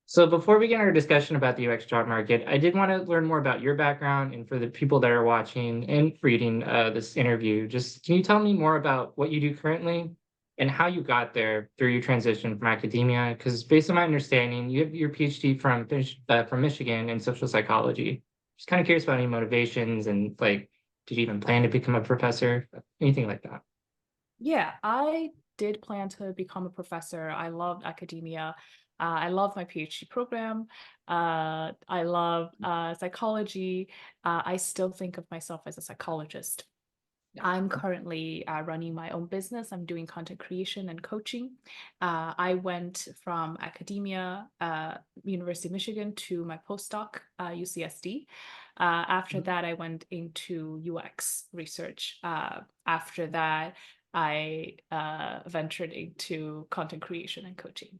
So before we get our discussion about the UX job market, I did want to learn more about your background and for the people that are watching and reading this interview, just can you tell me more about what you do currently and how you got there through your transition from academia? Because based on my understanding, you have your PhD from Michigan in social psychology. Just kind of curious about any motivations and like, did you even plan to become a professor? Anything like that? Yeah, I did plan to become a professor. I loved academia. I love my PhD program. I love psychology. I still think of myself as a psychologist. I'm currently running my own business. I'm doing content creation and coaching. I went from academia, University of Michigan, to my postdoc, UCSD. After that, I went into UX research. After that, I ventured into content creation and coaching.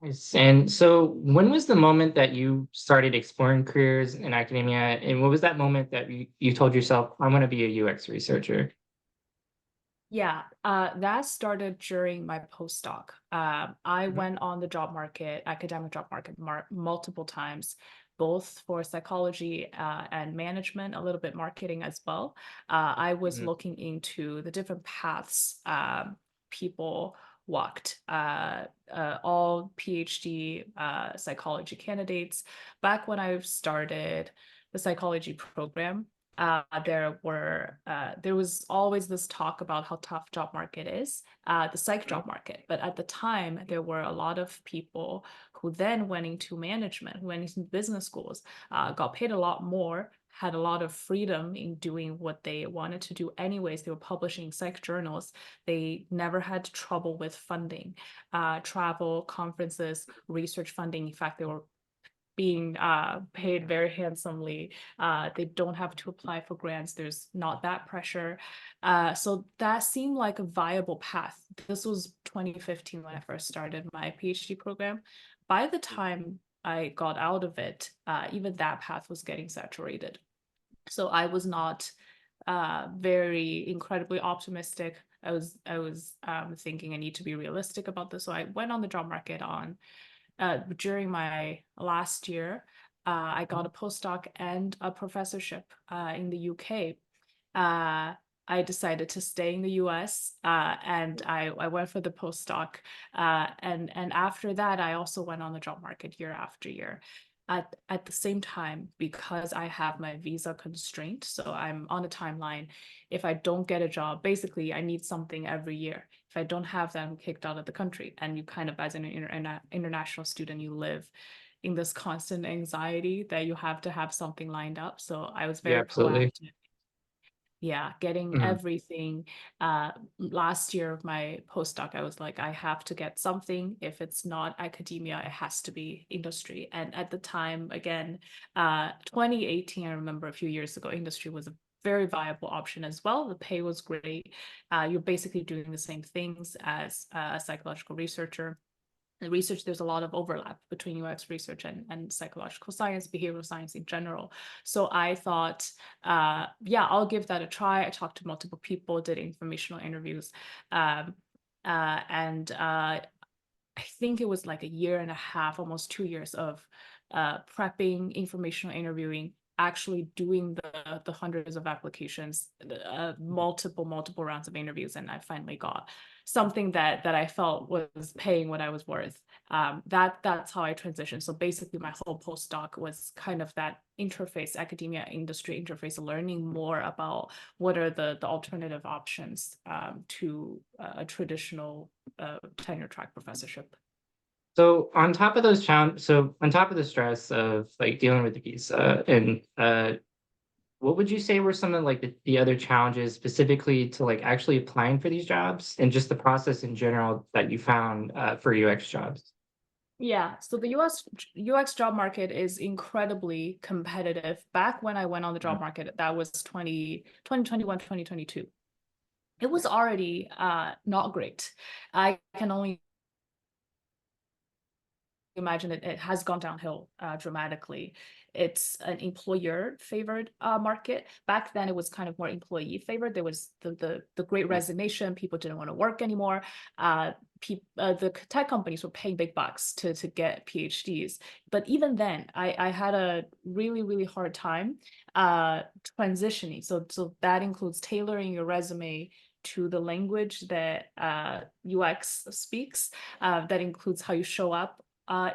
Nice. And so when was the moment that you started exploring careers in academia? And what was that moment that you told yourself, I'm going to be a UX researcher? Yeah, that started during my postdoc. I Mhm. went on the job market, academic job market, multiple times, both for psychology and management, a little bit marketing as well. I was Mhm. looking into the different paths people walked, all PhD psychology candidates. Back when I started the psychology program, there was always this talk about how tough job market is, the psych Mhm. job market. But at the time, there were a lot of people who then went into management, who went into business schools, got paid a lot more, had a lot of freedom in doing what they wanted to do anyways. They were publishing psych journals. They never had trouble with funding, travel, conferences, research funding. In fact, they were being paid very handsomely. They don't have to apply for grants. There's not that pressure. So that seemed like a viable path. This was 2015 when I first started my PhD program. By the time I got out of it, even that path was getting saturated. So I was not very incredibly optimistic. I was thinking I need to be realistic about this. So I went on the job market on during my last year. I got a postdoc and a professorship in the UK. Uh, I decided to stay in the US and I went for the postdoc. And after that, I also went on the job market year after year. At the same time, because I have my visa constraint, so I'm on a timeline. If I don't get a job, basically, I need something every year. If I don't have that, I'm kicked out of the country. And you kind of, as an international student, you live in this constant anxiety that you have to have something lined up. So I was Yeah, very absolutely. proactive. Yeah, getting Mhm. everything. Last year of my postdoc, I was like, I have to get something. If it's not academia, it has to be industry. And at the time, again, 2018, I remember a few years ago, industry was a very viable option as well. The pay was great. You're basically doing the same things as a psychological researcher. The research, there's a lot of overlap between UX research and psychological science, behavioral science in general. So I thought, yeah, I'll give that a try. I talked to multiple people, did informational interviews, um, and I think it was like a year and a half, almost 2 years of prepping, informational interviewing, actually doing the hundreds of applications, multiple rounds of interviews, and I finally got something that I felt was paying what I was worth. That's how I transitioned. So basically, my whole postdoc was kind of that interface, academia industry interface, learning more about what are the alternative options to a traditional tenure track professorship. So on top of so on top of the stress of like dealing with the visa and what would you say were some of like the other challenges specifically to like actually applying for these jobs and just the process in general that you found for UX jobs? Yeah, so the UX job market is incredibly competitive. Back when I went on the job Mhm. market, that was 2021, 2022. It was already not great. I can only imagine it has gone downhill dramatically. It's an employer favored market. Back then, it was kind of more employee favored. There was the great resignation. People didn't want to work anymore. The tech companies were paying big bucks to get PhDs. But even then, I had a really hard time transitioning. So that includes tailoring your resume to the language that UX speaks. That includes how you show up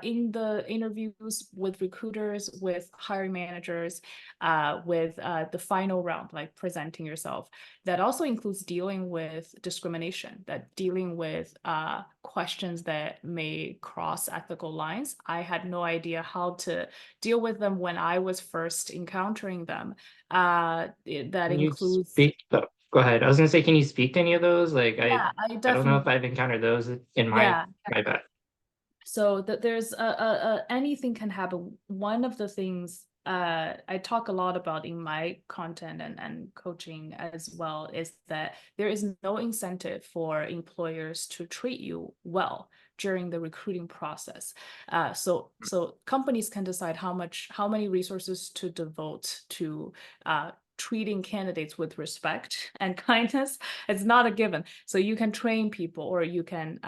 in the interviews with recruiters, with hiring managers, with the final round, like presenting yourself. That also includes dealing with discrimination, that dealing with questions that may cross ethical lines. I had no idea how to deal with them when I was first encountering them. That Can you includes, speak? Oh, go ahead. I was gonna say, can you speak to any of those? Like, yeah, I I don't know if definitely, I've encountered those in yeah. my bad. So that there's anything can happen. One of the things I talk a lot about in my content and coaching as well is that there is no incentive for employers to treat you well during the recruiting process. So companies can decide how many resources to devote to treating candidates with respect and kindness. It's not a given. So you can train people or you can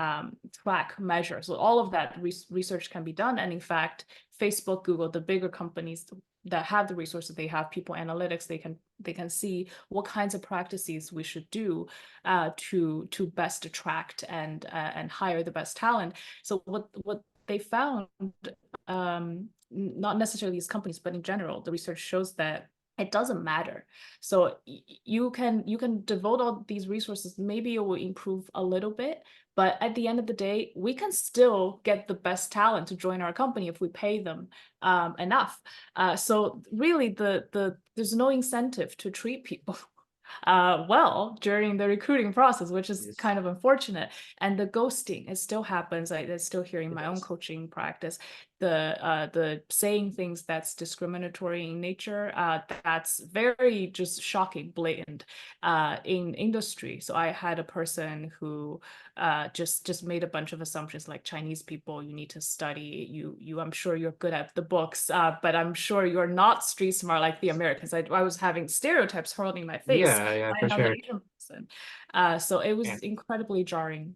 track, measure. So all of that research can be done. And in fact, Facebook, Google, the bigger companies that have the resources, they have people analytics. They can see what kinds of practices we should do to best attract and hire the best talent. So what they found, not necessarily these companies, but in general, the research shows that it doesn't matter. So you can devote all these resources. Maybe it will improve a little bit, but at the end of the day, we can still get the best talent to join our company if we pay them enough. So really, there's no incentive to treat people well during the recruiting process, which is Yes, kind of unfortunate. And the ghosting, it still happens. It's still here in it my own does. coaching practice. The saying things that's discriminatory in nature, that's very just shocking, blatant in industry. So I had a person who just made a bunch of assumptions like Chinese people, you need to study, I'm sure you're good at the books, but I'm sure you're not street smart like the Americans. I was having stereotypes hurled in my face Yeah, yeah, by for another sure. Asian person. So it Yeah. was incredibly jarring.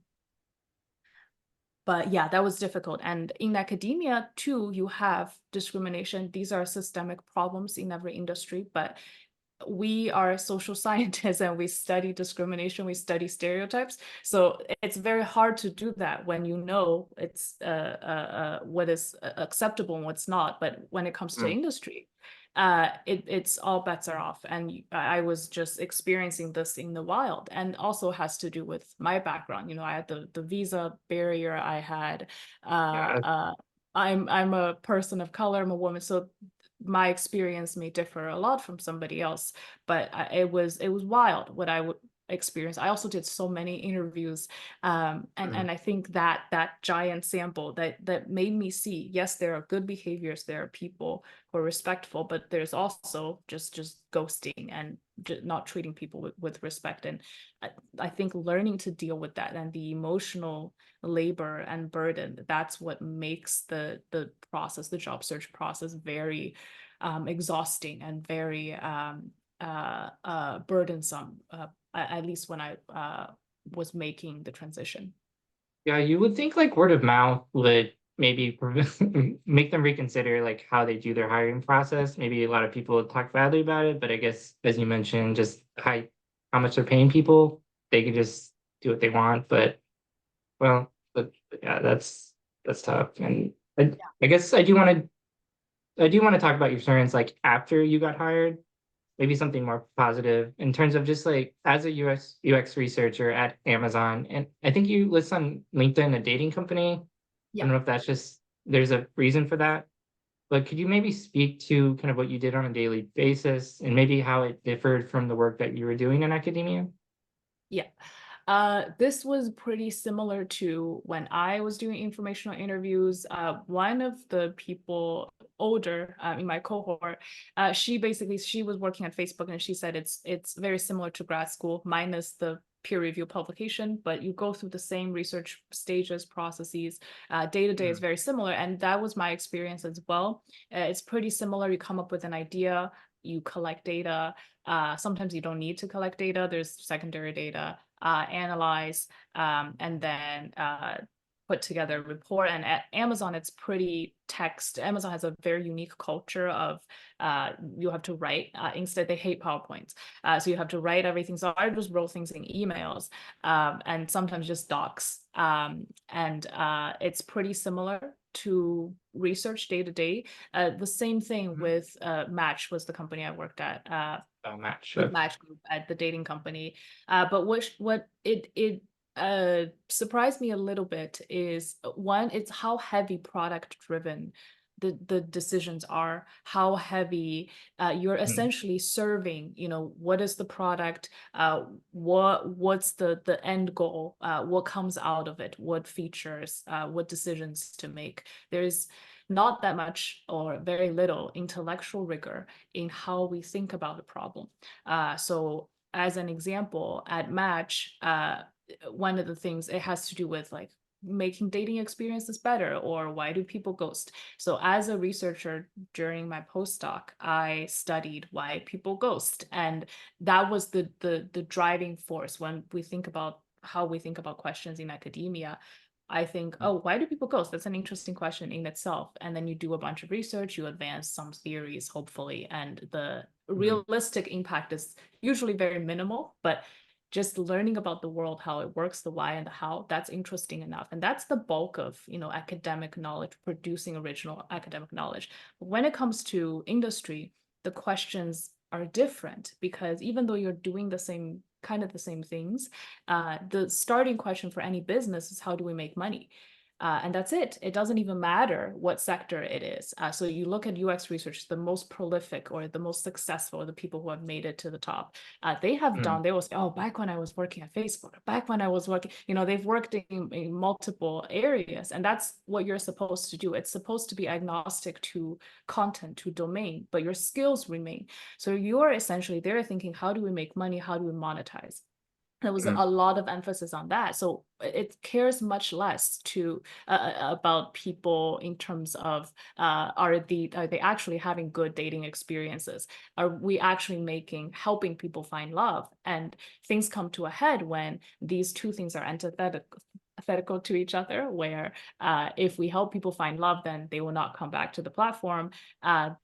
But yeah, that was difficult. And in academia too, you have discrimination. These are systemic problems in every industry, but we are social scientists and we study discrimination, we study stereotypes. So it's very hard to do that when you know it's what is acceptable and what's not. But when it comes to Mm. industry, it's all bets are off. And I was just experiencing this in the wild, and also has to do with my background. You know, I had the visa barrier. I had Yeah. I'm a person of color, I'm a woman, so my experience may differ a lot from somebody else, but it was wild what I would experience. I also did so many interviews, Mm. and I think that giant sample that made me see, yes, there are good behaviors, there are people who are respectful, but there's also just ghosting and not treating people with respect. And I think learning to deal with that and the emotional labor and burden, that's what makes the process, the job search process, very exhausting and very burdensome, at least when I was making the transition. Yeah, you would think like word of mouth would maybe make them reconsider like how they do their hiring process. Maybe a lot of people would talk badly about it, but I guess as you mentioned, just how much they're paying people, they can just do what they want. But well, but yeah, that's tough. And I guess I do want to talk about your experience like after you got hired, maybe something more positive in terms of just like as a UX researcher at Amazon. And I think you list on LinkedIn a dating company. I Yeah. don't know if that's just there's a reason for that, but could you maybe speak to kind of what you did on a daily basis and maybe how it differed from the work that you were doing in academia? Yeah. This was pretty similar to when I was doing informational interviews. One of the people older in my cohort, she was working at Facebook, and she said it's very similar to grad school minus the peer review publication, but you go through the same research stages, processes. Day to day is Mm, very similar, and that was my experience as well. It's pretty similar. You come up with an idea, you collect data. Sometimes you don't need to collect data. There's secondary data, analyze, and then put together a report. And at Amazon, it's pretty text. Amazon has a very unique culture of you have to write. Instead, they hate PowerPoints. So you have to write everything. So I just wrote things in emails, and sometimes just docs. And it's pretty similar to research day to day. The same thing mhm. with Match was the company I worked at. Match. With Okay. Match Group at the dating company. But what it surprised me a little bit is one, it's how heavy product driven the decisions are, how heavy you're Mm, essentially serving, what is the product, what's the end goal, what comes out of it, what features, what decisions to make. There's not that much or very little intellectual rigor in how we think about the problem. So as an example, at Match, one of the things it has to do with like making dating experiences better, or why do people ghost. So as a researcher during my postdoc, I studied why people ghost, and that was the driving force when we think about how we think about questions in academia. I think, mm, oh, why do people ghost? That's an interesting question in itself. And then you do a bunch of research, you advance some theories, hopefully, and the mm, realistic impact is usually very minimal, but just learning about the world, how it works, the why and the how, that's interesting enough. And that's the bulk of, academic knowledge, producing original academic knowledge. But when it comes to industry, the questions are different, because even though you're doing the same things, the starting question for any business is, how do we make money? And that's it. It doesn't even matter what sector it is. So you look at UX research, the most prolific or the most successful, the people who have made it to the top, mm, they will say, oh, back when I was working at Facebook, back when I was working, they've worked in multiple areas. And that's what you're supposed to do. It's supposed to be agnostic to content, to domain, but your skills remain. So you're essentially, they're thinking, how do we make money? How do we monetize? There was mm, a lot of emphasis on that. So it cares much less to about people in terms of are they actually having good dating experiences? Are we actually helping people find love? And things come to a head when these two things are antithetical to each other, where if we help people find love, then they will not come back to the platform.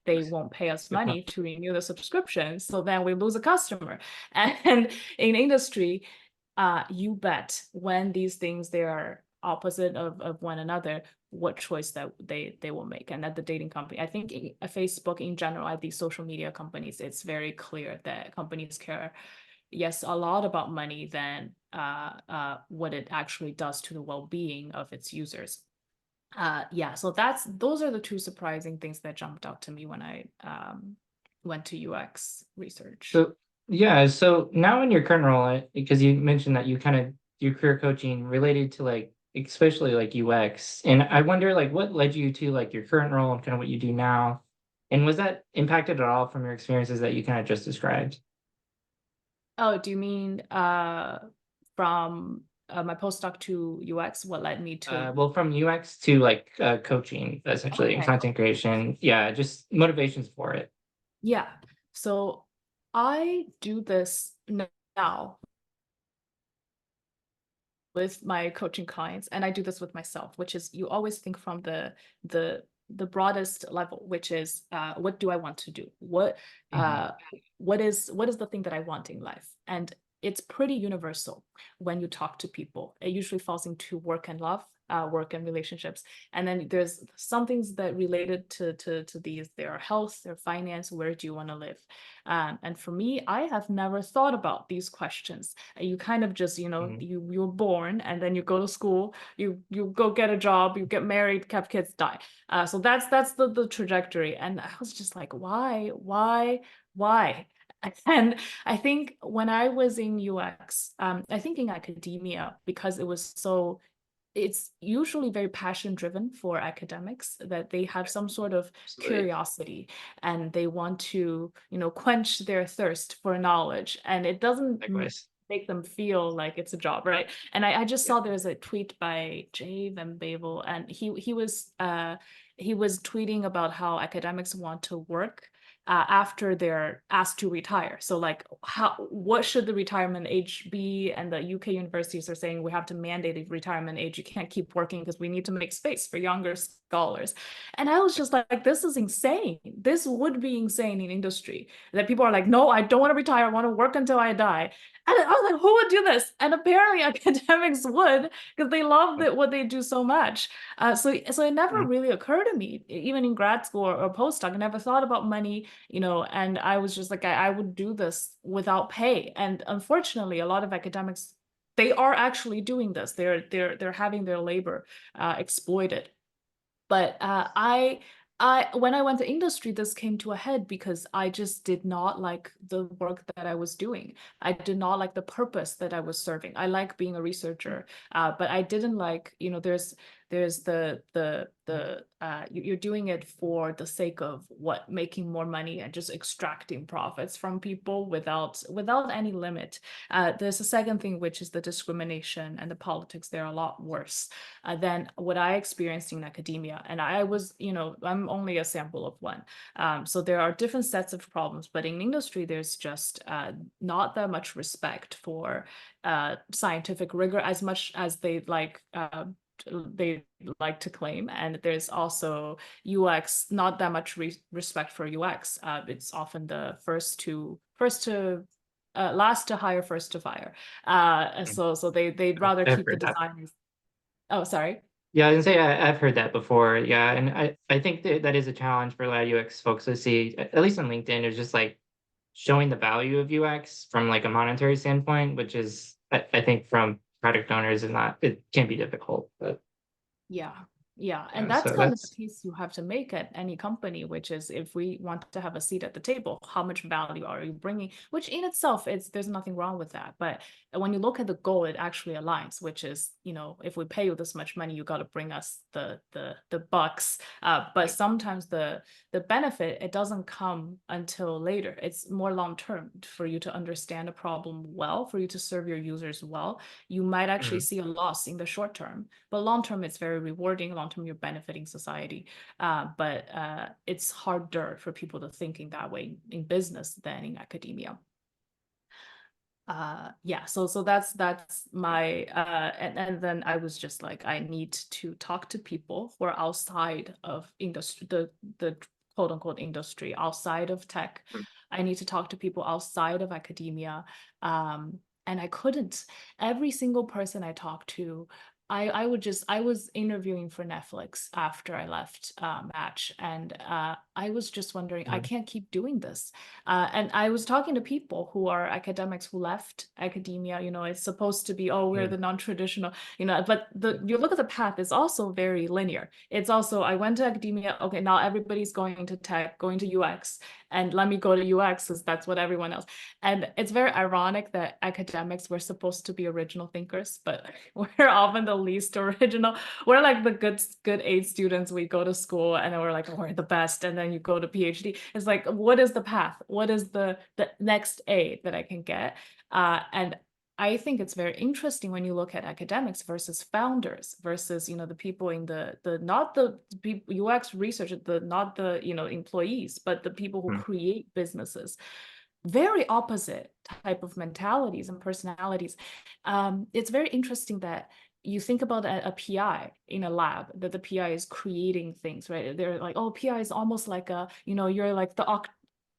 They won't pay us good point. money to renew the subscription. So then we lose a customer. And in industry, you bet when these things, they are opposite of one another, what choice that they will make. And at the dating company, I think Facebook in general, at these social media companies, it's very clear that companies care, yes, a lot about money than what it actually does to the well-being of its users. Yeah, so those are the two surprising things that jumped out to me when I went to UX research. So yeah, so now in your current role, because you mentioned that you kind of do career coaching related to like especially like UX, and I wonder like what led you to like your current role and kind of what you do now, and was that impacted at all from your experiences that you kind of just described? Oh, do you mean from my postdoc to UX? What led me to? Well, from UX to like coaching essentially and Okay. content creation, yeah, just motivations for it. Yeah. So I do this now with my coaching clients, and I do this with myself, which is, you always think from the the broadest level, which is what do I want to do? Mhm. Uh, what is the thing that I want in life? And it's pretty universal when you talk to people. It usually falls into work and love, work and relationships. And then there's some things that related to these. Their health, their finance, where do you want to live? And for me, I have never thought about these questions. You kind of just, Mhm. you're born, and then you go to school, you go get a job, you get married, have kids, die. So that's the trajectory. And I was just like, why? And I think when I was in UX, I think in academia, because it's usually very passion driven for academics, that they have some sort of Absolutely. curiosity, and they want to, quench their thirst for knowledge. And it doesn't Likewise. make them feel like it's a job, right? And I just saw there's a tweet by Jay Van Bavel, and he was tweeting about how academics want to work after they're asked to retire. So like what should the retirement age be? And the UK universities are saying we have to mandate a retirement age. You can't keep working because we need to make space for younger scholars. And I was just like, this is insane. This would be insane in industry that people are like, no, I don't want to retire. I want to work until I die. And I was like, who would do this? And apparently academics would, because they love what they do so much. So it never Mm. really occurred to me, even in grad school or postdoc. I never thought about money, and I was just like, I would do this without pay. And unfortunately, a lot of academics, they are actually doing this. They're having their labor exploited. But when I went to industry, this came to a head because I just did not like the work that I was doing. I did not like the purpose that I was serving. I like being a researcher, but I didn't like, there's you're doing it for the sake of making more money and just extracting profits from people without any limit. There's a second thing, which is the discrimination and the politics. They're a lot worse than what I experienced in academia. And I was, I'm only a sample of one. So there are different sets of problems, but in industry, there's just not that much respect for scientific rigor as much as they like to claim. And there's also UX, not that much respect for UX. It's often the last to hire, first to fire. So they'd rather I've keep the heard that. designers. Oh, sorry. Yeah, I was gonna say I've heard that before. Yeah, and I think that is a challenge for a lot of UX folks to see, at least on LinkedIn, is just like showing the value of UX from like a monetary standpoint, which is I think from product owners is not, it can be difficult. But Yeah. Yeah. And yeah, that's so kind of the that's case you have to make at any company, which is if we want to have a seat at the table, how much value are you bringing? Which in itself, there's nothing wrong with that. But when you look at the goal, it actually aligns, which is, if we pay you this much money, you got to bring us the bucks. But sometimes the benefit, it doesn't come until later. It's more long term for you to understand a problem well, for you to serve your users well. You might actually mm, see a loss in the short term, but long term, it's very rewarding. Long term, you're benefiting society. But it's harder for people to think in that way in business than in academia. Yeah, so that's my and then I was just like, I need to talk to people who are outside of industry, the quote unquote industry, outside of tech. mm, I need to talk to people outside of academia. And I couldn't. Every single person I talked to, I was interviewing for Netflix after I left Match, and I was just wondering, I mm, can't keep doing this. And I was talking to people who are academics who left academia. It's supposed to be, oh, we're mm, the non-traditional, but you look at the path, it's also very linear. It's also, I went to academia, okay, now everybody's going to tech, going to UX, and let me go to UX because that's what everyone else. And it's very ironic that academics were supposed to be original thinkers, but we're often the least original. We're like the good A students. We go to school and then we're like, oh, we're the best. And then you go to PhD. It's like, what is the path? What is the next A that I can get? And I think it's very interesting when you look at academics versus founders versus, the people in the not the UX research, not the, employees, but the people who mm, create businesses. Very opposite type of mentalities and personalities. It's very interesting that you think about a PI in a lab, that the PI is creating things, right? They're like, oh, PI is almost like you're like the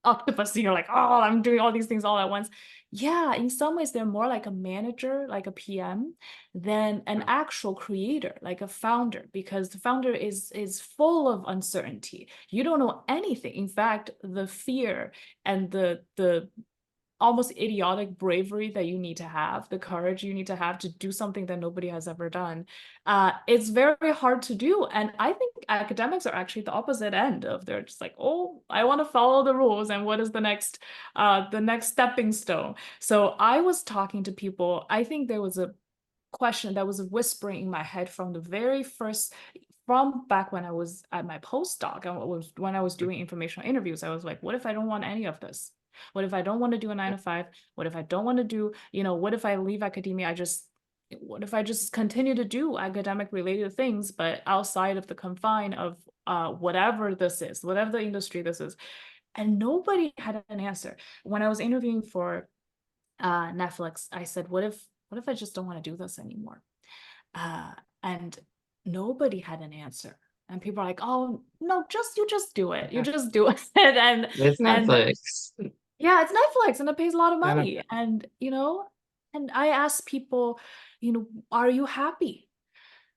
octopus. You're like, oh, I'm doing all these things all at once. Yeah, in some ways, they're more like a manager, like a PM, than an mm, actual creator, like a founder, because the founder is full of uncertainty. You don't know anything. In fact, the fear and the almost idiotic bravery that you need to have, the courage you need to have to do something that nobody has ever done. It's very hard to do. And I think academics are actually the opposite end of, they're just like, oh, I want to follow the rules. And what is the next stepping stone? So I was talking to people. I think there was a question that was whispering in my head from the very first, from back when I was at my postdoc and when I was mm, doing informational interviews. I was like, what if I don't want any of this? What if I don't want to do a 9 to 5? What if I don't want to do, what if I leave academia? What if I just continue to do academic related things, but outside of the confine of whatever this is, whatever the industry this is? And nobody had an answer. When I was interviewing for Netflix, I said, what if I just don't want to do this anymore? Uh, and nobody had an answer. And people are like, oh no, you just do it. You Yeah. just do it. It's And Netflix. yeah, it's Netflix and it pays a lot of Yeah. money. And I ask people, are you happy?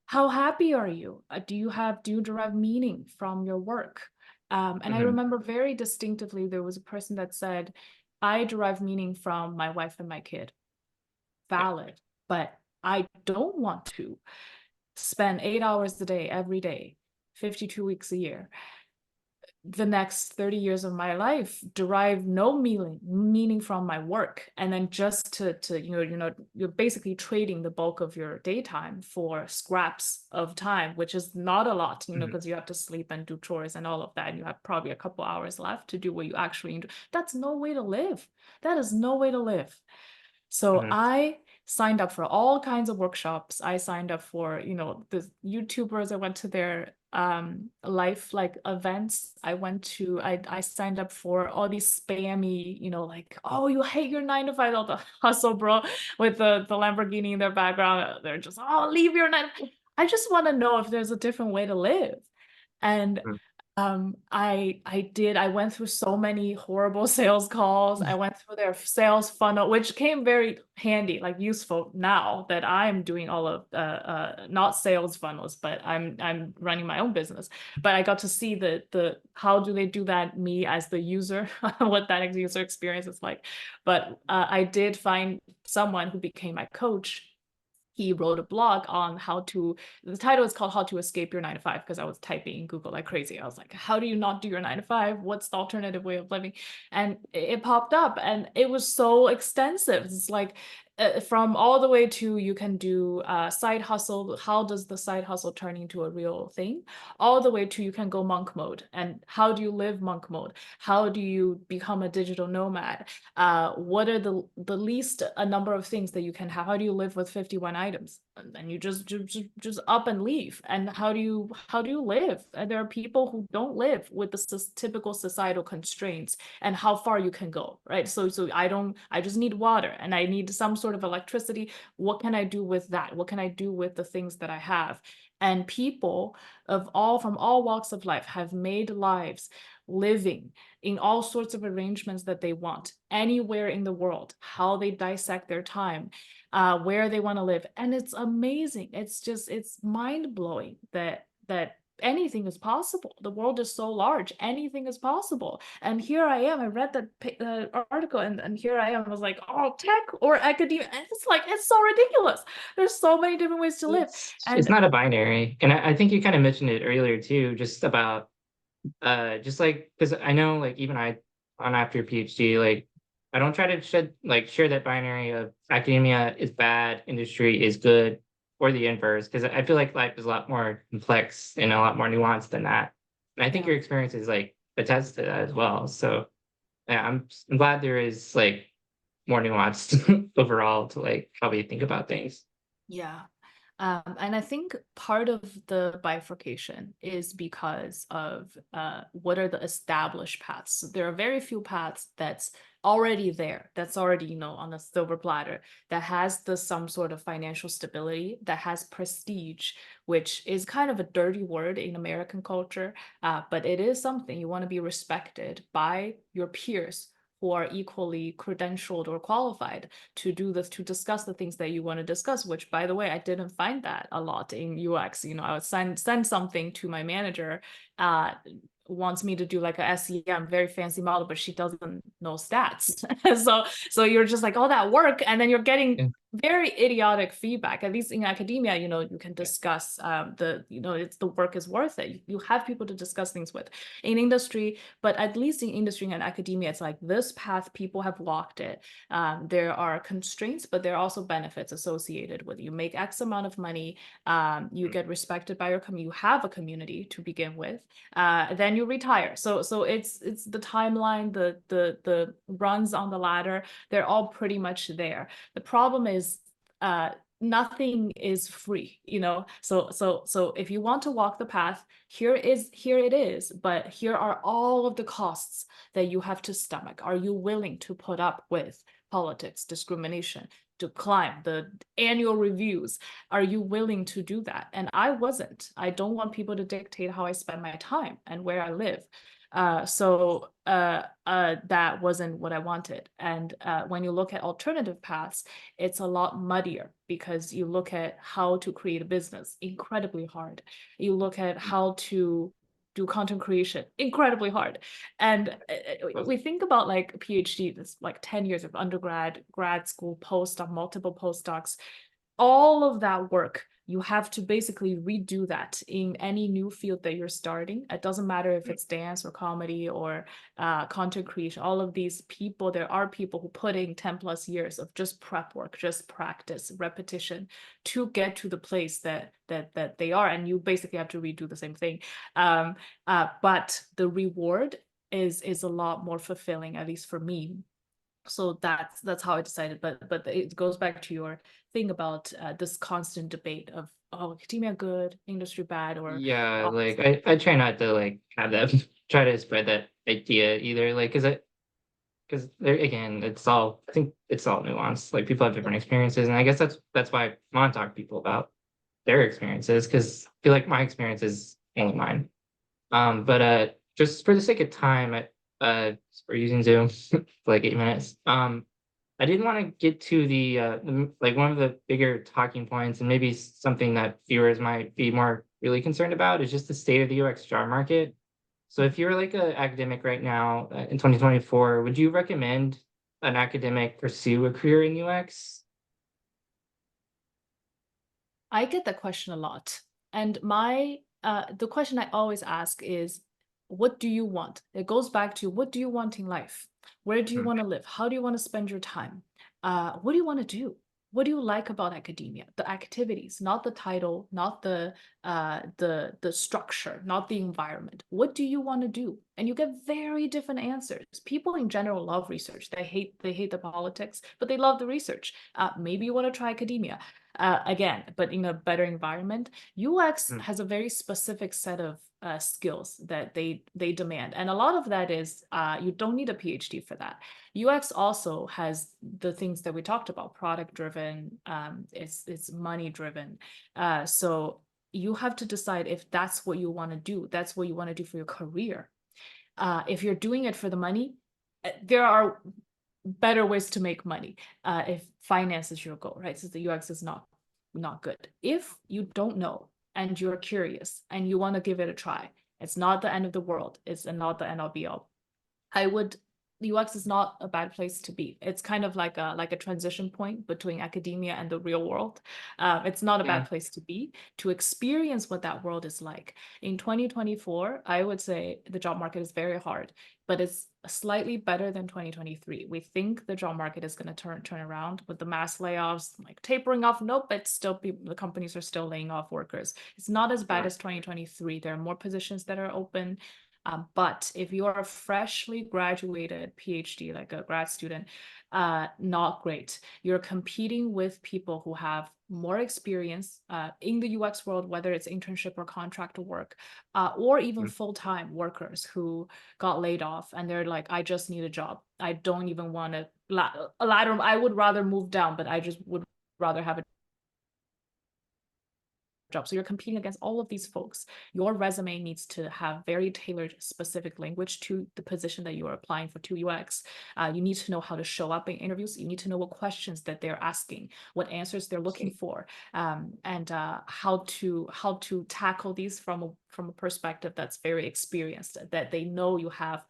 How happy are you? Do you derive meaning from your work? And I Mhm. remember very distinctively, there was a person that said, I derive meaning from my wife and my kid. Yeah. Valid, but I don't want to spend 8 hours a day, every day, 52 weeks a year, the next 30 years of my life derive no meaning from my work, and then just to you're basically trading the bulk of your daytime for scraps of time, which is not a lot, Mhm. because you have to sleep and do chores and all of that, and you have probably a couple hours left to do what you actually enjoy. That's no way to live. That is no way to live. So Mhm. I signed up for all kinds of workshops. I signed up for, the YouTubers. I went to their life like events. I signed up for all these spammy, like, oh, you hate your 9 to 5, all the hustle bro with the Lamborghini in their background. They're just, oh, leave your 9 to 5. I just want to know if there's a different way to live. And Mhm. I went through so many horrible sales calls. I went through their sales funnel, which came very handy, like useful now that I'm doing all of not sales funnels, but I'm running my own business. But I got to see the how do they do that, me as the user, what that user experience is like. But I did find someone who became my coach. He wrote a blog on the title is called How to Escape Your 9 to 5, because I was typing in Google like crazy. I was like, how do you not do your 9 to 5? What's the alternative way of living? And it popped up and it was so extensive. It's like from all the way to you can do side hustle. How does the side hustle turn into a real thing? All the way to you can go monk mode. And how do you live monk mode? How do you become a digital nomad? What are the least a number of things that you can have? How do you live with 51 items? And then you just up and leave. And how do you live? And there are people who don't live with the typical societal constraints and how far you can go, right? So I just need water and I need some sort of electricity. What can I do with that? What can I do with the things that I have? And people from all walks of life have made lives living in all sorts of arrangements that they want anywhere in the world, how they dissect their time, where they want to live. And it's amazing. It's mind-blowing that anything is possible. The world is so large, anything is possible. And here I am. I read that article, and here I am. I was like, oh, tech or academia. And it's like, it's so ridiculous. There's so many different ways to live. It's And not a binary, and I think you kind of mentioned it earlier too, just about just like because I know like even I on after PhD, like I don't try to share that binary of academia is bad, industry is good, or the inverse, because I feel like life is a lot more complex and a lot more nuanced than that. And I think yeah. your experience is like attest to that as well. So yeah, I'm glad there is like more nuanced overall to like how we think about things. Yeah. And I think part of the bifurcation is because of what are the established paths. So there are very few paths that's already there, that's already, on the silver platter, that has some sort of financial stability, that has prestige, which is kind of a dirty word in American culture, but it is something you want to be respected by your peers who are equally credentialed or qualified to do this, to discuss the things that you want to discuss, which by the way, I didn't find that a lot in UX. I would send something to my manager, wants me to do like a SEM, very fancy model, but she doesn't know stats. So you're just like all that work, and then you're getting Yeah. very idiotic feedback. At least in academia, you can Yeah. discuss it's the work is worth it. You have people to discuss things with. In industry, but at least in industry and academia, it's like this path, people have walked it. There are constraints, but there are also benefits associated with it. You make X amount of money, you Mm. get respected by your community, you have a community to begin with, then you retire. So it's the timeline, the runs on the ladder, they're all pretty much there. The problem is nothing is free, so if you want to walk the path, here it is, but here are all of the costs that you have to stomach. Are you willing to put up with politics, discrimination, to climb the annual reviews? Are you willing to do that? And I wasn't. I don't want people to dictate how I spend my time and where I live. That wasn't what I wanted. And when you look at alternative paths, it's a lot muddier because you look at how to create a business, incredibly hard. You look at how to do content creation, incredibly hard. And we think about like a PhD, that's like 10 years of undergrad, grad school, postdoc, multiple postdocs, all of that work, you have to basically redo that in any new field that you're starting. It doesn't matter if it's dance or comedy or content creation. All of these people, there are people who put in 10 plus years of just prep work, just practice, repetition to get to the place that they are. And you basically have to redo the same thing. But the reward is a lot more fulfilling, at least for me. So that's how I decided. But it goes back to your thing about this constant debate of, oh, academia good, industry bad, or Yeah, like opposite. I try not to like have them try to spread that idea either. Like, because there again, I think it's all nuanced. Like people have different experiences, and I guess that's why I want to talk to people about their experiences because I feel like my experience is only mine. But just for the sake of time, we're using Zoom for like 8 minutes. I did want to get to like one of the bigger talking points, and maybe something that viewers might be more really concerned about is just the state of the UX job market. So if you're like an academic right now in 2024, would you recommend an academic pursue a career in UX? I get that question a lot. And the question I always ask is, what do you want? It goes back to, what do you want in life? Where do you Mm, want to live? How do you want to spend your time? What do you want to do? What do you like about academia? The activities, not the title, not the structure, not the environment. What do you want to do? And you get very different answers. People in general love research. They hate the politics, but they love the research. Maybe you want to try academia. Again, but in a better environment. UX mm, has a very specific set of skills that they demand, and a lot of that is you don't need a PhD for that. UX also has the things that we talked about: product driven, it's money driven. So you have to decide if that's what you want to do. That's what you want to do for your career. If you're doing it for the money, there are better ways to make money if finance is your goal, right? So the UX is not good. If you don't know and you're curious and you want to give it a try, it's not the end of the world. It's not the end all be all. I would UX is not a bad place to be. It's kind of like a transition point between academia and the real world. It's not a bad yeah, place to be to experience what that world is like. In 2024, I would say the job market is very hard, but it's slightly better than 2023. We think the job market is going to turn around with the mass layoffs, like tapering off. Nope, it's still the companies are still laying off workers. It's not as bad yeah, as 2023. There are more positions that are open. But if you are a freshly graduated PhD, like a grad student, not great. You're competing with people who have more experience in the UX world, whether it's internship or contract work, or even mm, full-time workers who got laid off and they're like, I just need a job. I don't even want a ladder. I would rather move down, but I just would rather have a job. So you're competing against all of these folks. Your resume needs to have very tailored, specific language to the position that you are applying for to UX. You need to know how to show up in interviews. You need to know what questions that they're asking, what answers they're looking for, and how to tackle these from a perspective that's very experienced, that they know you have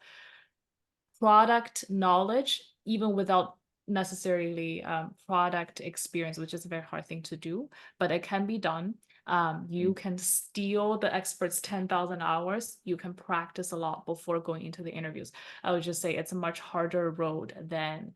product knowledge even without necessarily product experience, which is a very hard thing to do, but it can be done. You can steal the experts 10,000 hours. You can practice a lot before going into the interviews. I would just say it's a much harder road than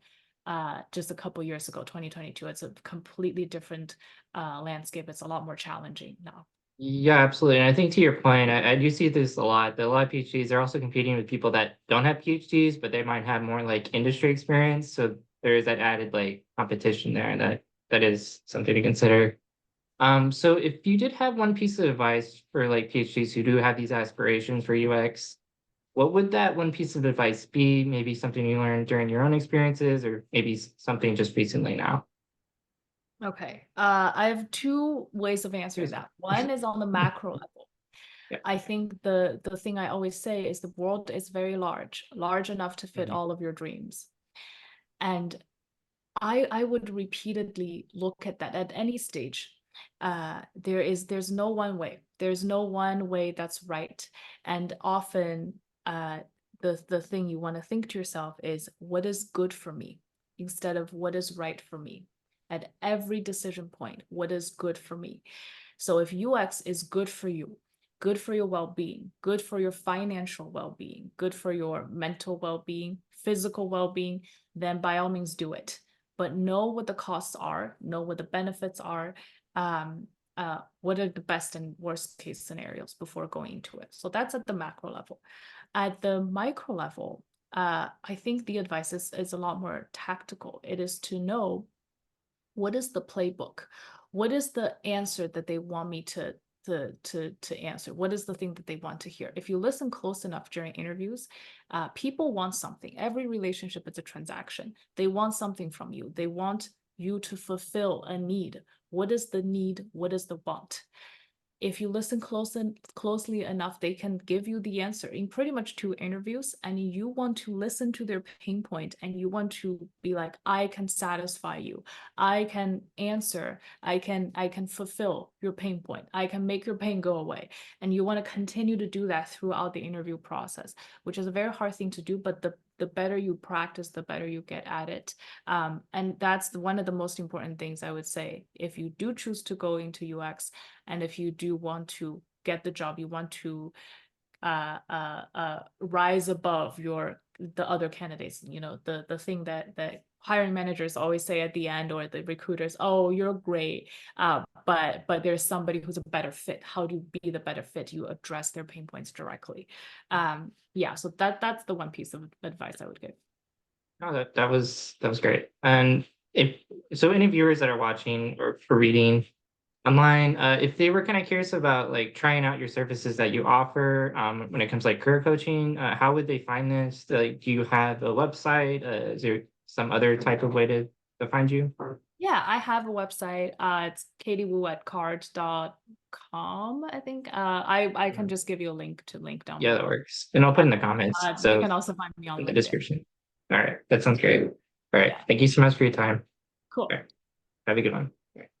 just a couple years ago, 2022. It's a completely different landscape. It's a lot more challenging now. Yeah, absolutely. And I think to your point, I do see this a lot. That a lot of PhDs are also competing with people that don't have PhDs, but they might have more like industry experience. So there is that added like competition there, and that is something to consider. So if you did have one piece of advice for like PhDs who do have these aspirations for UX, what would that one piece of advice be? Maybe something you learned during your own experiences, or maybe something just recently now. Okay. I have two ways of answering Here's- that. One is on the macro level. Yeah. I think the thing I always say is the world is very large, large enough to fit Mhm. all of your dreams. And I would repeatedly look at that at any stage. There's no one way. There's no one way that's right. And often the thing you want to think to yourself is what is good for me instead of what is right for me. At every decision point, what is good for me? So if UX is good for your well-being, good for your financial well-being, good for your mental well-being, physical well-being, then by all means do it. But know what the costs are, know what the benefits are, um, what are the best and worst case scenarios before going into it. So that's at the macro level. At the micro level, I think the advice is a lot more tactical. It is to know what is the playbook, what is the answer that they want me to answer, what is the thing that they want to hear. If you listen close enough during interviews, people want something. Every relationship is a transaction. They want something from you. They want you to fulfill a need. What is the need? What is the want? If you listen closely enough, they can give you the answer in pretty much two interviews, and you want to listen to their pain point and you want to be like, I can satisfy you. I can answer. I can fulfill your pain point. I can make your pain go away. And you want to continue to do that throughout the interview process, which is a very hard thing to do, but the better you practice, the better you get at it. And that's one of the most important things I would say. If you do choose to go into UX, and if you do want to get the job, you want to rise above the other candidates. You know, the thing that hiring managers always say at the end, or the recruiters, oh, you're great, but there's somebody who's a better fit. How do you be the better fit? You address their pain points directly. Yeah, so that's the one piece of advice I would give. No, that was great. And if so, any viewers that are watching or for reading online, if they were kind of curious about like trying out your services that you offer, when it comes like career coaching, how would they find this? Like, do you have a website? Is there some other type of way to find you? Yeah, I have a website. It's katiewu@card.com, I think. I can Mhm. just give you a link to link down Yeah, that below. works. And I'll put Uh, in the comments. you So can also find me on in the LinkedIn. description. All right. That sounds great. All right. Yeah, Thank you so much for your time. All cool. right. Have a good one.